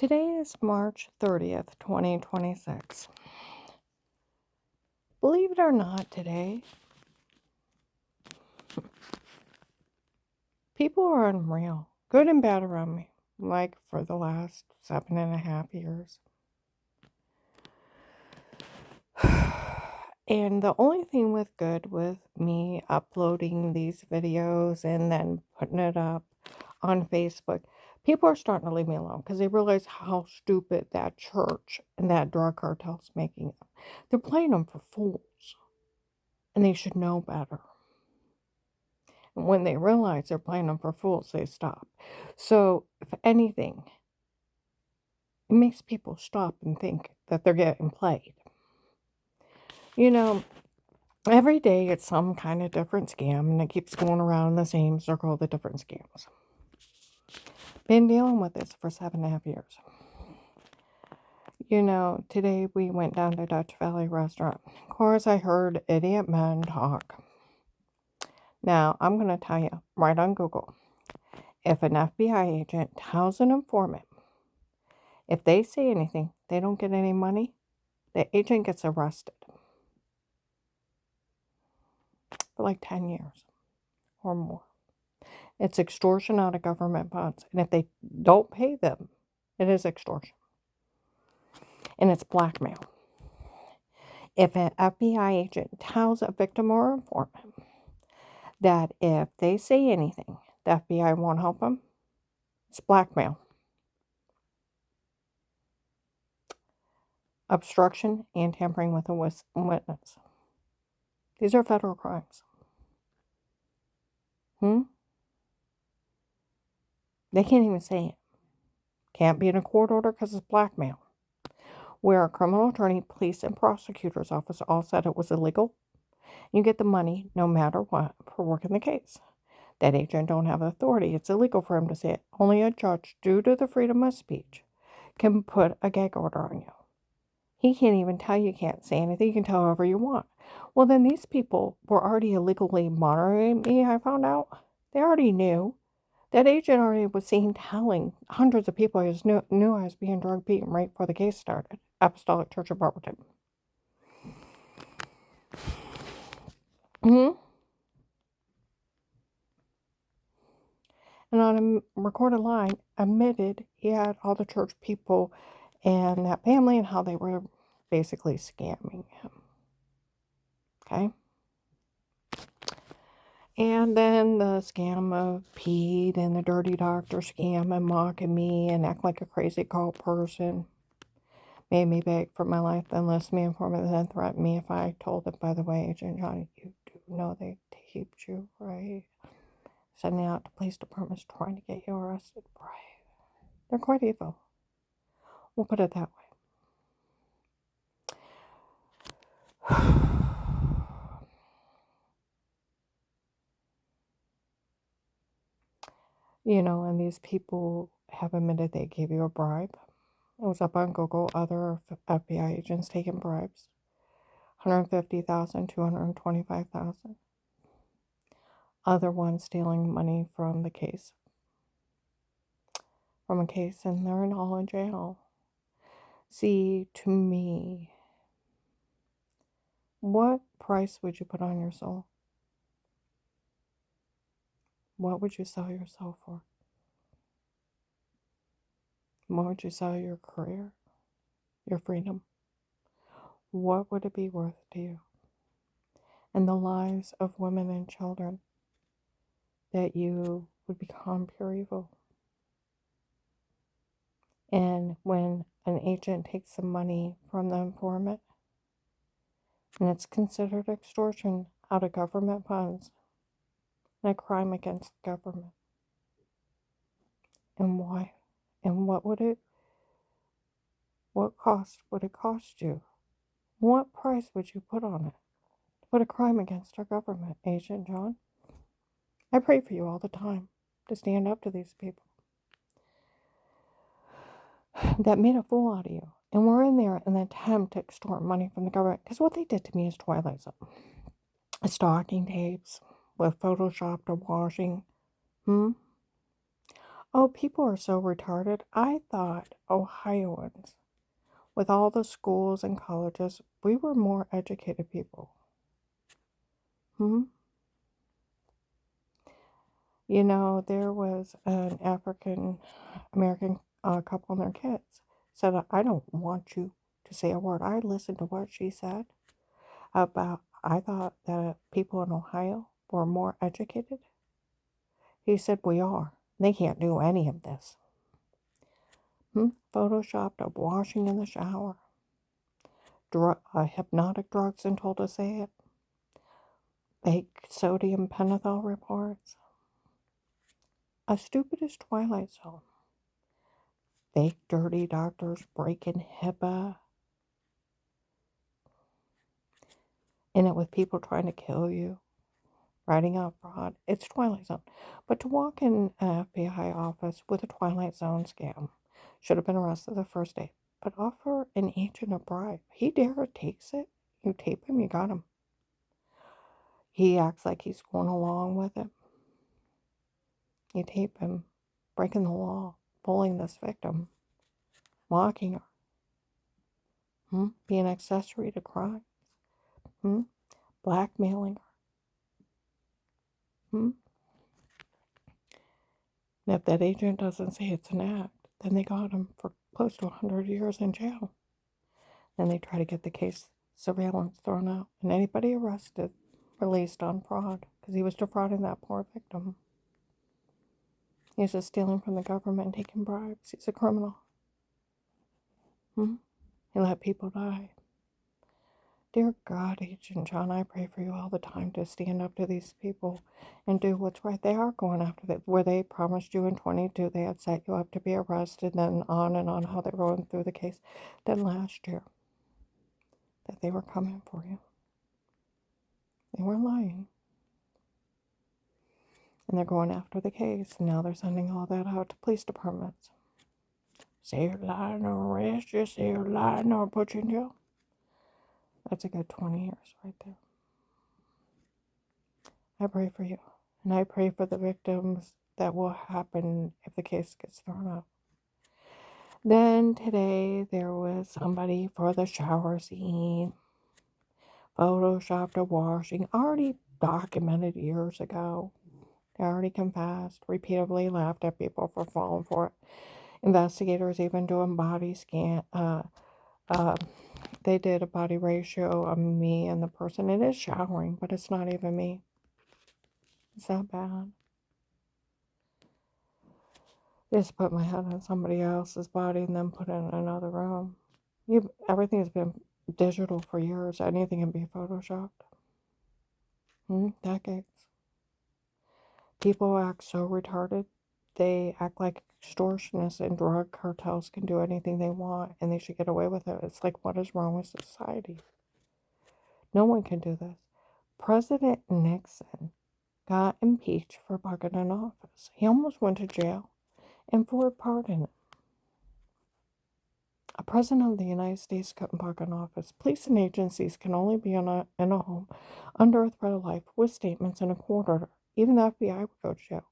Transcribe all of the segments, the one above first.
Today is March 30th, 2026. Believe it or not, today, people are unreal, good and bad around me, like for the last 7.5 years. And the only thing with good with me uploading these videos and then putting it up on Facebook, people are starting to leave me alone because they realize how stupid that church and that drug cartel's making them. They're playing them for fools, and they should know better. And when they realize they're playing them for fools, they stop. So, if anything, it makes people stop and think that they're getting played. You know, every day it's some kind of different scam, and it keeps going around in the same circle of the different scams. Been dealing with this for 7.5 years. Today we went down to Dutch Valley Restaurant. Of course, I heard idiot men talk. Now, I'm going to tell you, right on Google, if an FBI agent tells an informant, if they say anything, they don't get any money, the agent gets arrested for like 10 years or more. It's extortion out of government funds. And if they don't pay them, it is extortion. And it's blackmail. If an FBI agent tells a victim or informant that if they say anything, the FBI won't help them, it's blackmail. Obstruction and tampering with a witness. These are federal crimes. They can't even say it. Can't be in a court order because it's blackmail. Where a criminal attorney, police, and prosecutor's office all said it was illegal, you get the money no matter what for working the case. That agent don't have authority. It's illegal for him to say it. Only a judge, due to the freedom of speech, can put a gag order on you. He can't even tell you can't say anything. You can tell whoever you want. Well, then these people were already illegally monitoring me, I found out. They already knew. That agent already was seen telling hundreds of people he knew I was being drug beaten right before the case started. Apostolic Church of Barberton. And on a recorded line, admitted he had all the church people and that family and how they were basically scamming him. Okay? And then the scam of Pete and the dirty doctor scam and mocking me and act like a crazy cult person. Made me beg for my life, then list me informant, then threatened me if I told them, by the way, Agent Johnny, you do know they taped you, right? Sending out to police departments trying to get you arrested, right? They're quite evil. We'll put it that way. And these people have admitted they gave you a bribe. It was up on Google, other FBI agents taking bribes. $150,000, $225,000. Other ones stealing money from a case, and they're all in jail. See, to me, what price would you put on your soul? What would you sell your soul for? What would you sell your career, your freedom? What would it be worth to you? And the lives of women and children that you would become pure evil. And when an agent takes some money from the informant, and it's considered extortion out of government funds, and a crime against the government. And why? And what cost would it cost you? What price would you put on it? Put a crime against our government, Agent John. I pray for you all the time to stand up to these people that made a fool out of you. And we're in there in an attempt to extort money from the government. Because what they did to me is Twilight Zone. Stalking tapes with photoshopped or washing. Oh, people are so retarded. I thought Ohioans, with all the schools and colleges, we were more educated people. Hmm? You know, there was an African American couple and their kids said, I don't want you to say a word. I listened to what she said about, I thought that people in Ohio were more educated. He said, we are. They can't do any of this. Photoshopped of washing in the shower. Hypnotic drugs and told to say it. Fake sodium pentothal reports. As stupid as Twilight Zone. Fake dirty doctors breaking HIPAA. In it with people trying to kill you. Writing out fraud. It's Twilight Zone. But to walk in an FBI office with a Twilight Zone scam should have been arrested the first day. But offer an agent a bribe. He dare takes it. You tape him, you got him. He acts like he's going along with it. You tape him, breaking the law, bullying this victim, mocking her, being accessory to crimes, blackmailing her. And if that agent doesn't say it's an act, then they got him for close to 100 years in jail. Then they try to get the case surveillance thrown out, and anybody arrested, released on fraud, because he was defrauding that poor victim. He's just stealing from the government and taking bribes. He's a criminal. He let people die. Dear God, Agent John, I pray for you all the time to stand up to these people and do what's right. They are going after that, where they promised you in 22 they had set you up to be arrested, then on and on how they were going through the case. Then last year, that they were coming for you. They were lying. And they're going after the case, and now they're sending all that out to police departments. Say you're lying or arrest you, say you're lying or put you in jail. That's a good 20 years right there. I pray for you. And I pray for the victims that will happen if the case gets thrown out. Then today there was somebody for the shower scene. Photoshopped a washing. Already documented years ago. They already confessed. Repeatedly laughed at people for falling for it. Investigators even doing body scan. They did a body ratio of me and the person. It is showering, but it's not even me. It's that bad. Just put my head on somebody else's body and then put it in another room. Everything's been digital for years. Anything can be photoshopped. Decades. People act so retarded. They act like extortionists and drug cartels can do anything they want and they should get away with it. It's like, what is wrong with society? No one can do this. President Nixon got impeached for bugging in office. He almost went to jail, and Ford pardoned him. A president of the United States couldn't bug in office. Police and agencies can only be in a home under a threat of life with statements in a court order. Even the FBI would go to jail.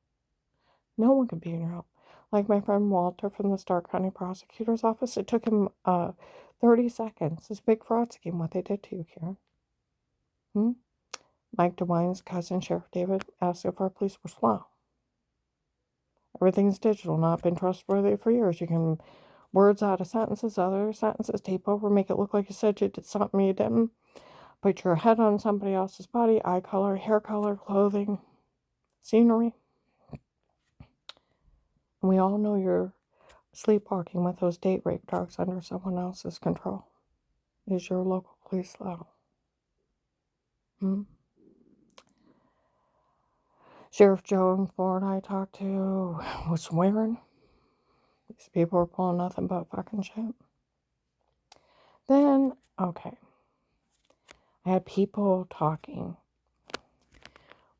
No one can be in your home. Like my friend Walter from the Stark County Prosecutor's Office, it took him 30 seconds. This big fraud scheme, what they did to you, Karen. Mike DeWine's cousin, Sheriff David, asked if our police were slow. Everything's digital, not been trustworthy for years. You can words out of sentences, other sentences, tape over, make it look like you said you did something you didn't. Put your head on somebody else's body, eye color, hair color, clothing, scenery. And we all know you're sleepwalking with those date rape dogs under someone else's control. Is your local police slow? Sheriff Joe in Florida I talked to was swearing. These people were pulling nothing but fucking shit. Then, okay, I had people talking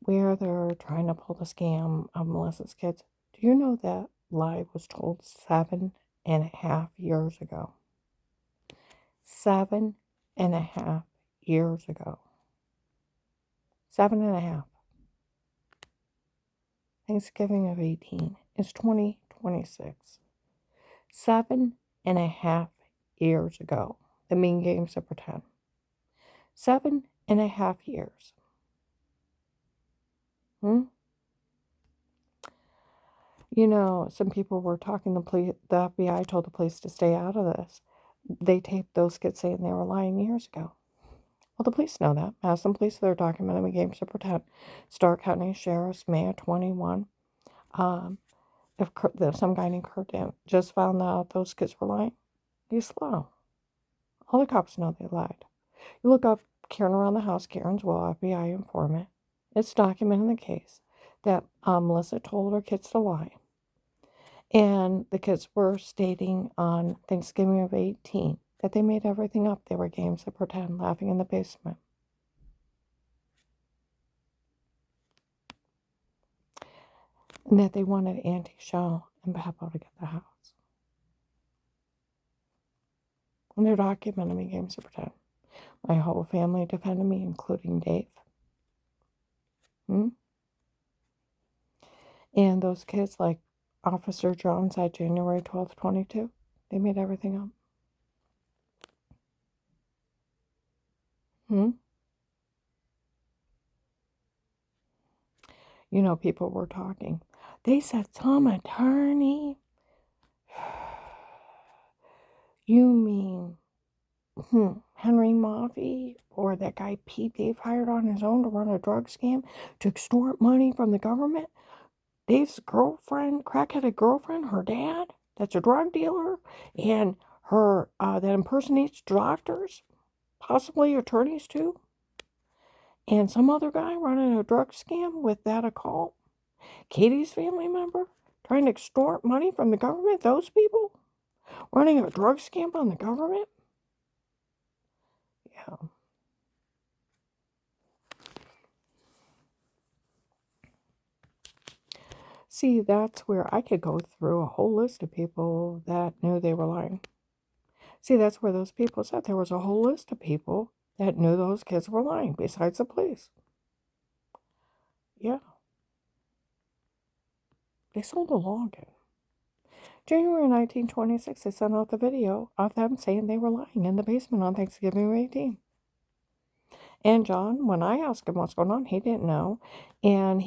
where they're trying to pull the scam of Melissa's kids. Do you know that lie was told 7.5 years ago? 7.5 years ago. 7.5. Thanksgiving of 18 is 2020. 26. 7.5 years ago. The Mean Games of Pretend. 7.5 years. You know, some people were talking, the FBI told the police to stay out of this. They taped those kids saying they were lying years ago. Well, the police know that. Madison police, they're documenting the Games of Pretend. Stark County Sheriff's May of 21. If some guy named Kurt just found out those kids were lying, he's slow. All the cops know they lied. You look up Karen around the house, Karen's Will, FBI informant. It's documented in the case that Melissa told her kids to lie. And the kids were stating on Thanksgiving of 18 that they made everything up. They were games of pretend, laughing in the basement. And that they wanted Auntie Shell and Peppo to get the house. And they're documenting me games of pretend. My whole family defended me, including Dave. And those kids, like Officer Jones at January 12th, 22, they made everything up. You know, people were talking. They said some attorney. You mean Henry Maffei or that guy Pete Dave hired on his own to run a drug scam to extort money from the government? Dave's girlfriend, crackheaded girlfriend, her dad, that's a drug dealer, and her that impersonates doctors, possibly attorneys too, and some other guy running a drug scam with that occult. Katie's family member trying to extort money from the government. Those people running a drug scam on the government. Yeah. See, that's where I could go through a whole list of people that knew they were lying. See, that's where those people said there was a whole list of people that knew those kids were lying, besides the police. Yeah. They sold a login. January 1926, they sent out the video of them saying they were lying in the basement on Thanksgiving 18. And John, when I asked him what's going on, he didn't know. And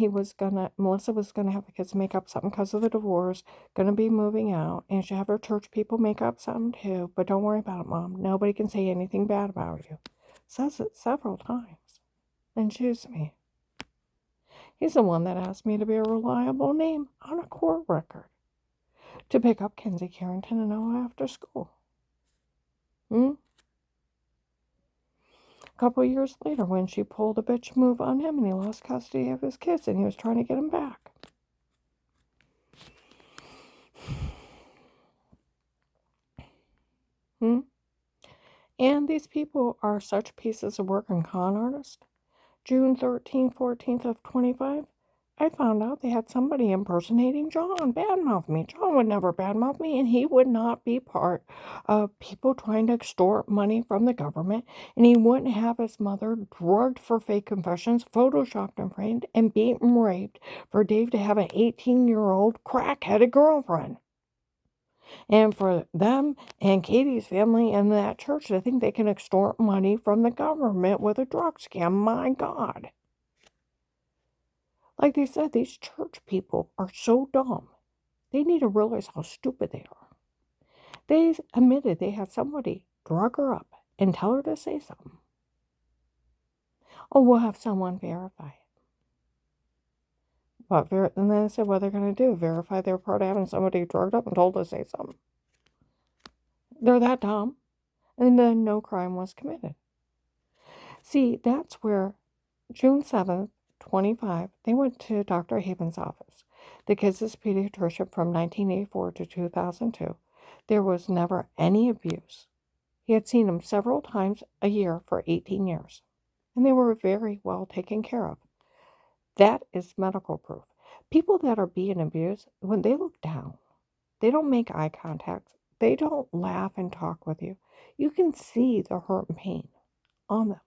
Melissa was gonna have the kids make up something because of the divorce, gonna be moving out, and she'd have her church people make up something too. But don't worry about it, Mom. Nobody can say anything bad about you. Says it several times. And choose me. He's the one that asked me to be a reliable name on a court record to pick up Kinsey Carrington and Noah after school. A couple of years later, when she pulled a bitch move on him and he lost custody of his kids and he was trying to get him back. And these people are such pieces of work and con artists. June 13th, 14th of 25, I found out they had somebody impersonating John, badmouth me. John would never badmouth me, and he would not be part of people trying to extort money from the government, and he wouldn't have his mother drugged for fake confessions, photoshopped and framed, and beaten and raped for Dave to have an 18-year-old crack-headed girlfriend. And for them and Katie's family and that church to think they can extort money from the government with a drug scam, my God. Like they said, these church people are so dumb. They need to realize how stupid they are. They admitted they had somebody drug her up and tell her to say something. Oh, we'll have someone verify it. And then they said, what they're going to do, verify their part of having somebody drugged up and told to say something. They're that dumb. And then no crime was committed. See, that's where June 7th, 25, they went to Dr. Haven's office. The kid's a pediatrician from 1984 to 2002. There was never any abuse. He had seen him several times a year for 18 years. And they were very well taken care of. That is medical proof. People that are being abused, when they look down, they don't make eye contact. They don't laugh and talk with you. You can see the hurt and pain on them.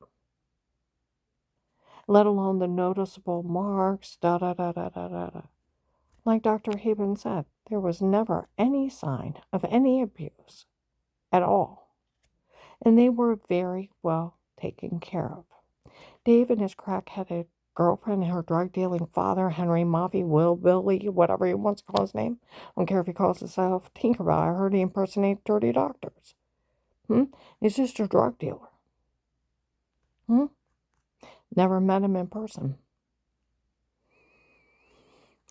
Let alone the noticeable marks, like Dr. Haben said, there was never any sign of any abuse at all, and they were very well taken care of. Dave and his crack-headed girlfriend and her drug-dealing father, Henry Mavi Billy, whatever he wants to call his name. I don't care if he calls himself Tinkerbell. I heard he impersonates dirty doctors. He's just a drug dealer. Never met him in person.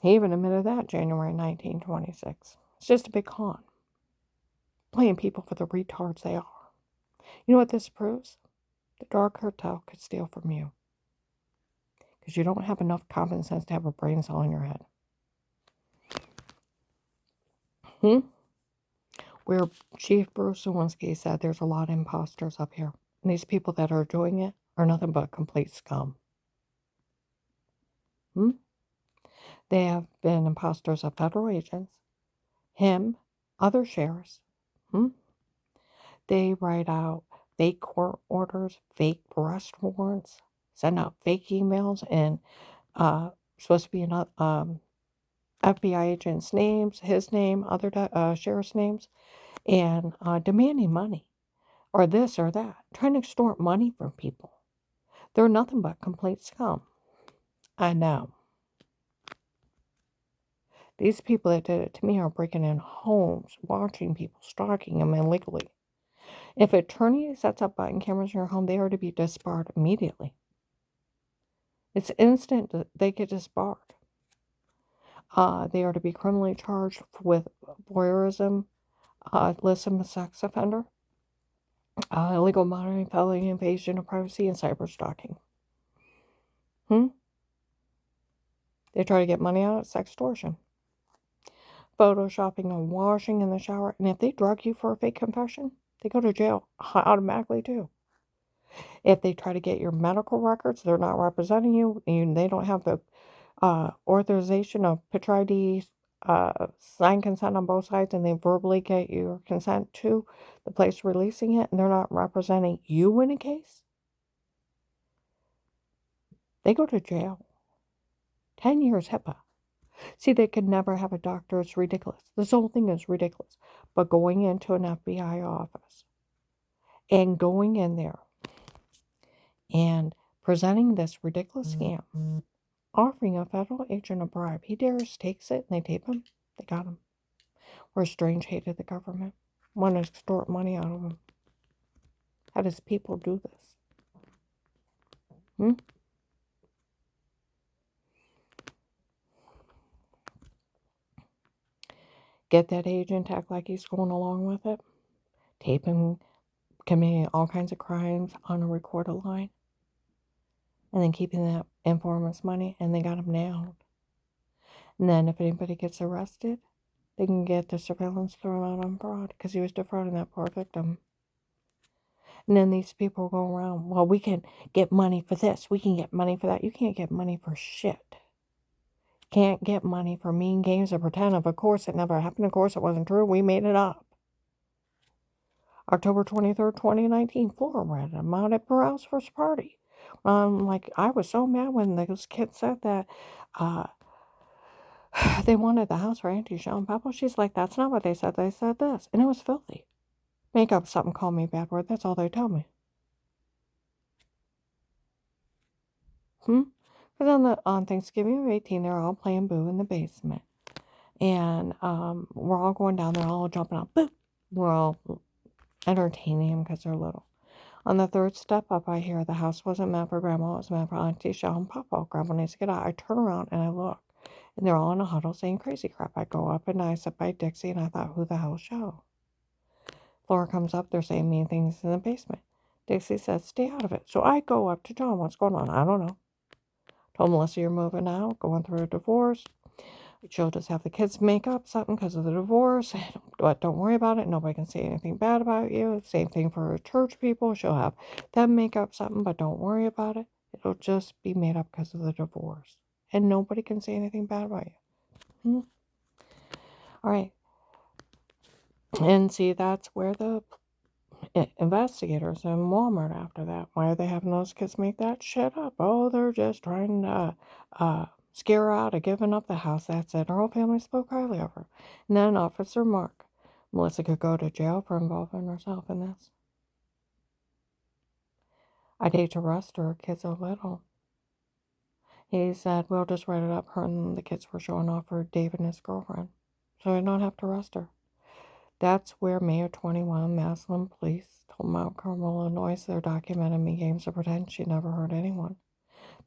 He even admitted that January 1926. It's just a big con. Playing people for the retards they are. You know what this proves? The drug cartel could steal from you. Because you don't have enough common sense to have a brain cell in your head. Where Chief Bruce Lewinsky said there's a lot of imposters up here. And these people that are doing it are nothing but complete scum. They have been imposters of federal agents, him, other sheriffs. They write out fake court orders, fake arrest warrants, send out fake emails, and supposed to be an FBI agent's names, his name, other sheriff's names, and demanding money, or this or that, trying to extort money from people. They're nothing but complete scum. I know. These people that did it to me are breaking in homes, watching people, stalking them illegally. If an attorney sets up button cameras in your home, they are to be disbarred immediately. It's instant they get disbarred. They are to be criminally charged with voyeurism, illicit sex offender, illegal monitoring, felony invasion of privacy, and cyber stalking. They try to get money out of sex extortion. Photoshopping and washing in the shower. And if they drug you for a fake confession, they go to jail automatically too. If they try to get your medical records, they're not representing you, and they don't have the authorization of picture ID, signed consent on both sides, and they verbally get your consent to the place releasing it, and they're not representing you in a case, they go to jail. 10 years HIPAA. See, they could never have a doctor. It's ridiculous. This whole thing is ridiculous. But going into an FBI office and going in there and presenting this ridiculous scam, offering a federal agent a bribe, he dares takes it and they tape him. They got him. Where Strange hated the government, wanted to extort money out of him. How does people do this? Get that agent to act like he's going along with it. Tape him committing all kinds of crimes on a recorded line. And then keeping that informant's money, and they got him nailed. And then if anybody gets arrested, they can get the surveillance thrown out on fraud because he was defrauding that poor victim. And then these people go around, well, we can get money for this, we can get money for that. You can't get money for shit. Can't get money for mean games of pretend. Of course, it never happened. Of course, it wasn't true. We made it up. October 23rd, 2019, Florida, I'm out at Burrell's first party. I was so mad when those kids said that they wanted the house for Auntie Sean Pepper. She's like, that's not what they said. They said this. And it was filthy. Make up something, call me a bad word. That's all they tell me. Because on Thanksgiving of 18, they're all playing boo in the basement. And we're all going down there, all jumping up. Boo! We're all entertaining them because they're little. On the third step up, I hear the house wasn't meant for Grandma. It was meant for Auntie Shell and Papa. Grandma needs to get out. I turn around and I look. And they're all in a huddle saying crazy crap. I go up and I sit by Dixie and I thought, who the hell's Shell? Laura comes up. They're saying mean things in the basement. Dixie says, stay out of it. So I go up to John. What's going on? I don't know. Told Melissa you're moving out, going through a divorce. She'll just have the kids make up something because of the divorce. But don't worry about it. Nobody can say anything bad about you. Same thing for her church people. She'll have them make up something, but don't worry about it. It'll just be made up because of the divorce. And nobody can say anything bad about you. All right. And see, that's where the investigators in Walmart after that, why are they having those kids make that shit up? Oh, they're just trying to scare her out of giving up the house. That's it. Her whole family spoke highly of her. And then Officer Mark. Melissa could go to jail for involving herself in this. I'd hate to arrest her. Kids are little. He said, we'll just write it up. Her and the kids were showing off for David and his girlfriend. So we don't have to arrest her. That's where May of 21, Massillon police told Mount Carmel, Illinois, they're documenting me games of pretend she never hurt anyone.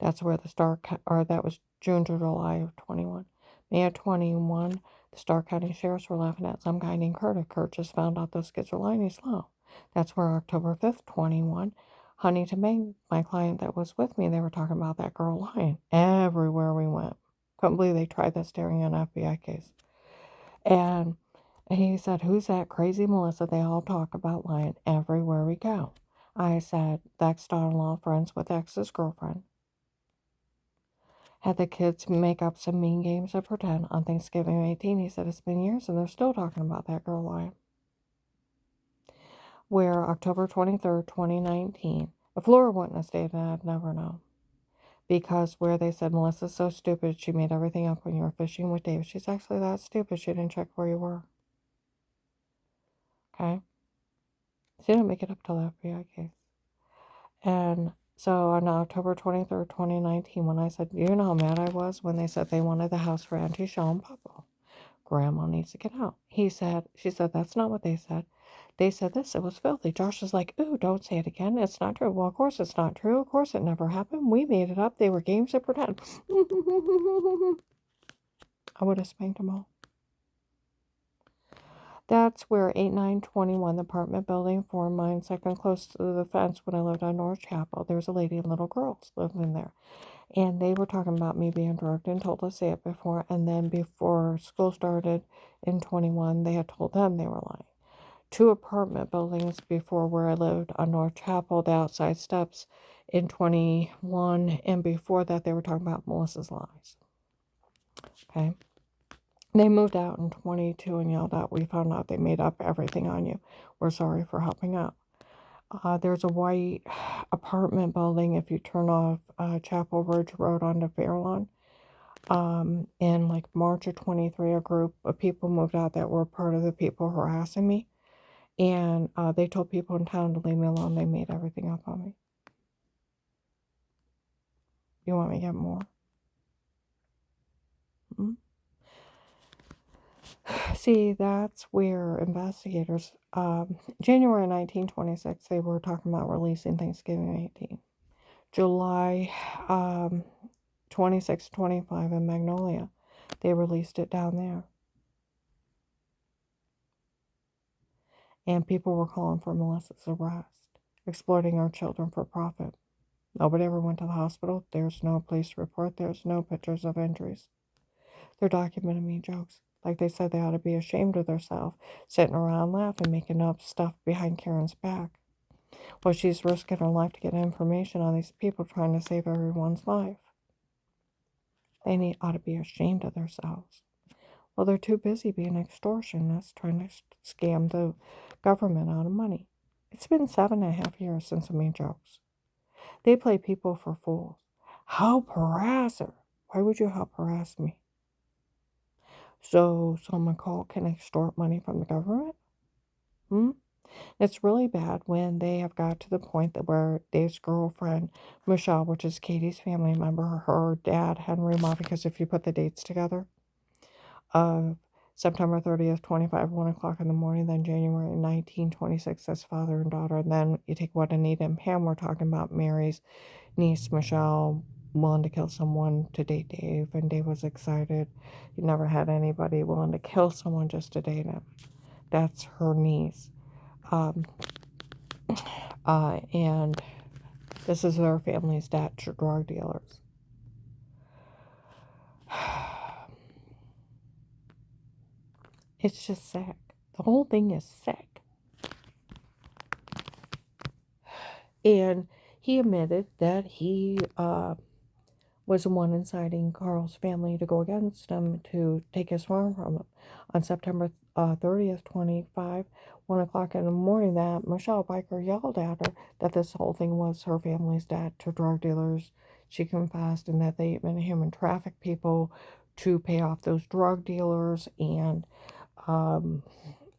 That's where that was June to July of 21. May of 21, the Stark County Sheriffs were laughing at some guy named Kurt. Kurt just found out those kids were lying, he's slow. That's where October 5th, 21, Huntington Bank, my client that was with me, they were talking about that girl lying everywhere we went. Couldn't believe they tried this during an FBI case. And he said, who's that crazy Melissa? They all talk about lying everywhere we go. I said, the ex-daughter-in-law friends with ex's girlfriend. Had the kids make up some mean games of pretend on Thanksgiving 18. He said it's been years and they're still talking about that girl lying. Where October 23rd, 2019, a Florida witness stated, I'd never known. Because where they said Melissa's so stupid, she made everything up when you were fishing with David. She's actually that stupid. She didn't check where you were. Okay? She didn't make it up till the FBI case. And so on October 23rd, 2019, when I said, you know how mad I was when they said they wanted the house for Auntie Shaw and Papa. Grandma needs to get out. She said, that's not what they said. They said this, it was filthy. Josh is like, ooh, don't say it again. It's not true. Well, of course it's not true. Of course it never happened. We made it up. They were games of pretend. I would have spanked them all. That's where 8921, the apartment building, 4 mine second close to the fence when I lived on North Chapel. There was a lady and little girls living there. And they were talking about me being drugged and told to say it before. And then before school started in 21, they had told them they were lying. 2 apartment buildings before where I lived on North Chapel, the outside steps in 21. And before that, they were talking about Melissa's lies. Okay. They moved out in 22 and yelled out, we found out they made up everything on you. We're sorry for helping out. There's a white apartment building if you turn off Chapel Ridge Road onto Fairlawn. In like March of 23, a group of people moved out that were part of the people harassing me. And they told people in town to leave me alone. They made everything up on me. You want me to get more? Hmm? See, that's where investigators, January 1926, they were talking about releasing Thanksgiving 18. July 26, 25 in Magnolia, they released it down there. And people were calling for Melissa's arrest, exploiting our children for profit. Nobody ever went to the hospital. There's no police report. There's no pictures of injuries. They're documenting me jokes. Like they said they ought to be ashamed of themselves, sitting around laughing, making up stuff behind Karen's back. Well, she's risking her life to get information on these people trying to save everyone's life. They ought to be ashamed of themselves. Well, they're too busy being extortionists, trying to scam the government out of money. It's been 7.5 years since I made jokes. They play people for fools. Help harass her. Why would you help harass me? So someone can extort money from the government? It's really bad when they have got to the point that where Dave's girlfriend, Michelle, which is Katie's family member, her dad, Henry Ma, because if you put the dates together, of September 30th, 25, 1 o'clock in the morning, then January 1926, that's father and daughter, and then you take what Anita and Pam were talking about, Mary's niece, Michelle, willing to kill someone to date Dave, and Dave was excited. He never had anybody willing to kill someone just to date him. That's her niece. And this is their family's dad, drug dealers. It's just sick. The whole thing is sick. And he admitted that he was the one inciting Carl's family to go against him to take his farm from him. On September 30th, 25, 1 o'clock in the morning, that Michelle Biker yelled at her that this whole thing was her family's debt to drug dealers She confessed, and that they even human trafficked people to pay off those drug dealers, um,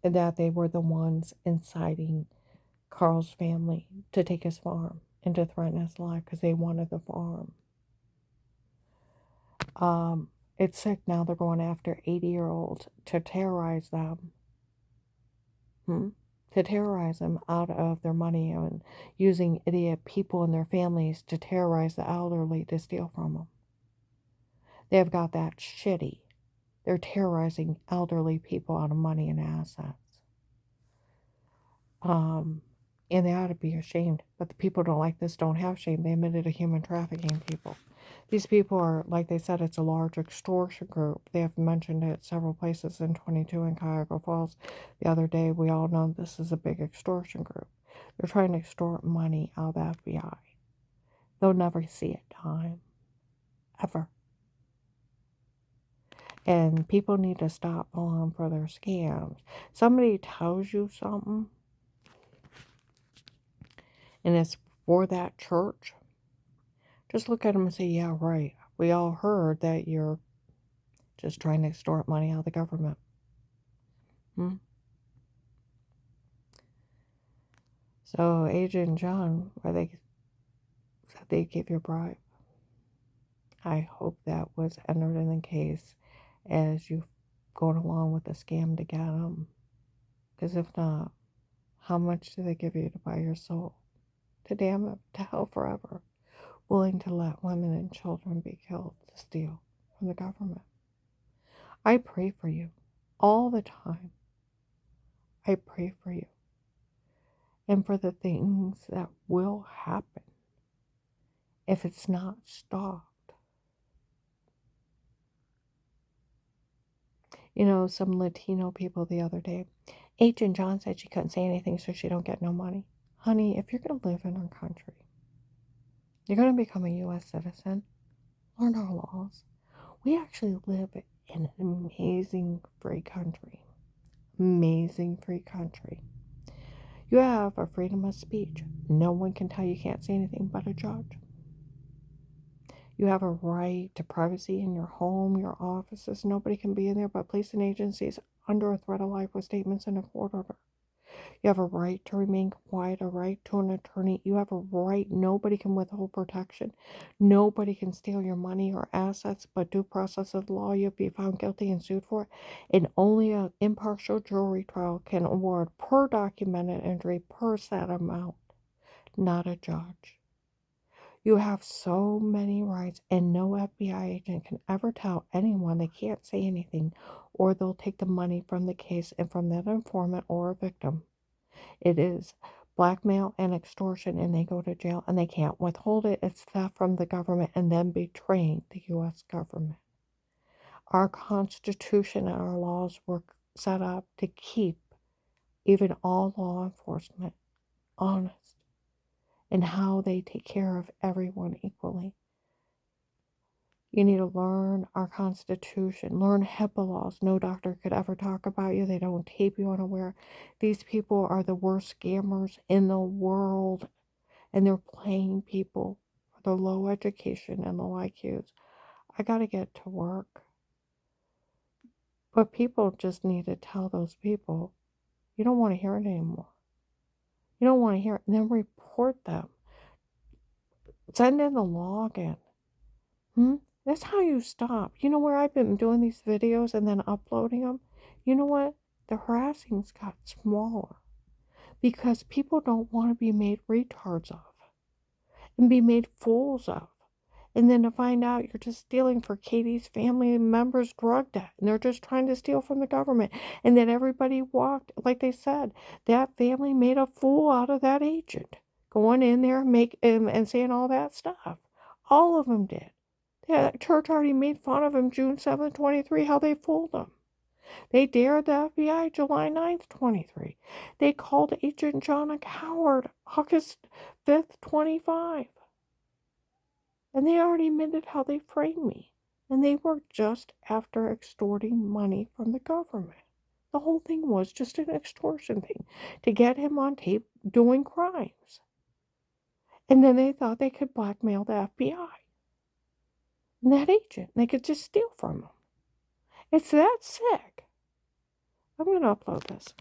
and that they were the ones inciting Carl's family to take his farm and to threaten his life because they wanted the farm. It's sick now they're going after 80-year-olds to terrorize them. To terrorize them out of their money and using idiot people and their families to terrorize the elderly to steal from them. They've got that shitty. They're terrorizing elderly people out of money and assets. And they ought to be ashamed. But the people don't like this don't have shame. They admitted to human trafficking people. These people are, like they said, it's a large extortion group. They have mentioned it several places in 22 in Cuyahoga Falls. The other day, we all know this is a big extortion group. They're trying to extort money out of the FBI. They'll never see it time. Ever. And people need to stop falling for their scams. Somebody tells you something, and it's for that church, just look at them and say, yeah, right. We all heard that you're just trying to extort money out of the government. So Agent John, where they said they gave you a bribe, I hope that was entered in the case as you going along with the scam to get them. Because if not, how much do they give you to buy your soul? To damn it to hell forever. Willing to let women and children be killed to steal from the government. I pray for you all the time. I pray for you. And for the things that will happen if it's not stopped. You know, some Latino people the other day, Agent John said she couldn't say anything so she don't get no money. Honey, if you're going to live in our country, you're going to become a U.S. citizen, learn our laws. We actually live in an amazing free country. Amazing free country. You have a freedom of speech. No one can tell you can't say anything but a judge. You have a right to privacy in your home, your offices. Nobody can be in there but police and agencies under a threat of life with statements in a court order. You have a right to remain quiet, a right to an attorney. You have a right. Nobody can withhold protection. Nobody can steal your money or assets, but due process of law, you'll be found guilty and sued for it. And only an impartial jury trial can award per documented injury per set amount, not a judge. You have so many rights, and no FBI agent can ever tell anyone they can't say anything, or they'll take the money from the case and from that informant or a victim. It is blackmail and extortion, and they go to jail, and they can't withhold it. It's theft from the government and then betraying the U.S. government. Our Constitution and our laws were set up to keep even all law enforcement honest in how they take care of everyone equally. You need to learn our Constitution, learn HIPAA laws. No doctor could ever talk about you. They don't tape you unaware. These people are the worst scammers in the world, and they're playing people for their low education and low IQs. I got to get to work. But people just need to tell those people, you don't want to hear it anymore. You don't want to hear it, and then report them. Send in the login. That's how you stop. You know where I've been doing these videos and then uploading them? You know what? The harassing's got smaller because people don't want to be made retards of and be made fools of. And then to find out you're just stealing for Katie's family members' drug debt, and they're just trying to steal from the government. And then everybody walked, like they said, that family made a fool out of that agent, going in there and saying all that stuff. All of them did. Yeah, that church already made fun of him June 7th, 23, how they fooled him. They dared the FBI July 9th, 23. They called Agent John a coward August 5th, 25. And they already admitted how they framed me. And they were just after extorting money from the government. The whole thing was just an extortion thing to get him on tape doing crimes. And then they thought they could blackmail the FBI. and that agent. They could just steal from them. It's that sick. I'm going to upload this.